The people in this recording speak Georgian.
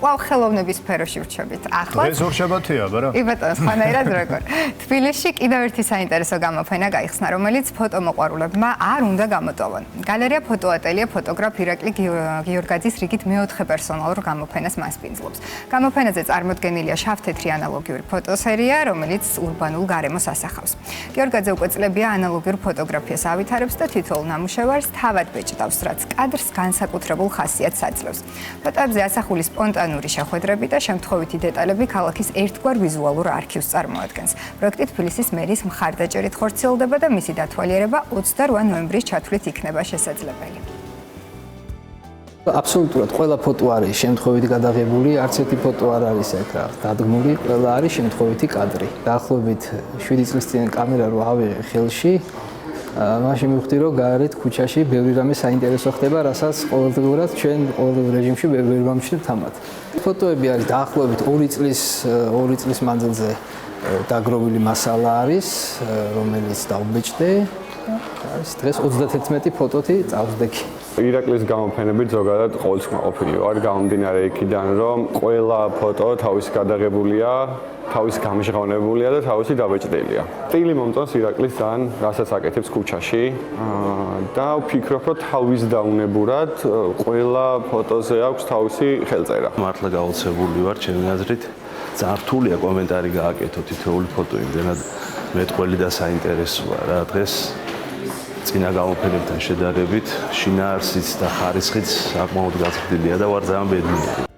კვლავ ხელოვნების სფეროში ვრჩებით. ახლა დღეს ორშაბათია, ბარა? კი ბატონო, სხვანაირად როგორ. თბილისში კიდევ ერთი საინტერესო გამოფენა გაიხსნა, რომელიც ფოტომოყვარულებმა არ უნდა გამოტოვონ. გალერეა ფოტოატელიე ფოტოგრაფ ირაკლი გიორგაძის რიგით მეოთხე პერსონალურ გამოფენას მასპინძლობს. გამოფენაზე წარმოდგენილია შავ-თეთრი ანალოგიური ფოტოსერია, რომელიც ურბანულ გარემოს ასახავს. გიორგაძე უკვე წლებია ანალოგიურ ფოტოგრაფიას ავითარებს და თითოეულ ნამუშევარს თავად ბეჭდავს, რაც კადრს განსაკუთრებულ ხასიათს აძლევს. ფოტოებზე ასახული სპონტანური შეხვედრები და შემთხვევითი დეტალები ქალაქის ერთგვარ ვიზუალურ არქივს წარმოადგენს. პროექტი თბილისის მერის მხარდაჭერით ხორციელდება და მისი დათვალიერება 28 ნოემბრის ჩათვლით იქნება შესაძლებელი. აბსოლუტურად ყველა ფოტო არის შემთხვევით გადაღებული, არც ერთი ფოტო არ არის აქ დადგმული, ყველა არის შემთხვევითი კადრი. დაახლოებით 7 წლის წინ კამერა რო ავიღე ხელში, მაშინ მივხვდი რომ გარეთ ქუჩაში ბევრი რამე საინტერესო ხდება, რასაც ყოველდღურად ჩვენ ყოველდღიურ რეჟიმში ვერ ვამჩნევთ ამათ. ფოტოები არის დაახლოებით 2 წლის მანძილზე დაგროვილი მასალა არის, რომელიც დავბეჭდე. არის დღეს 31 ფოტოთი წავსდექი. ირაკლის გამოფენები ზოგადად ყოველწლიურად არ გამომდინარე იქიდან, რომ ყველა ფოტო თავისი გადაღებულია, თავისი გამჟღავნებულია და თავისი დაბეჭდილია. სტილი მომწონს ირაკლის ძალიან, რასაც აკეთებს ქუჩაში და ვფიქრობ, რომ თავის დაუნებურად ყველა ფოტოზე აქვს თავისი ხელწერა. მართლა გაოცებული ვარ, ჩემი აზრით, ძალიან რთულია კომენტარი გააკეთო თითოეული ფოტო, იმდენად მეტყველი და საინტერესოა რა დღეს. წინა გამოფენებთან შედარებით შინაარსიც და ხარისხიც საკმაოდ გაზრდილია და ვარ ძალიან ბედნიერი.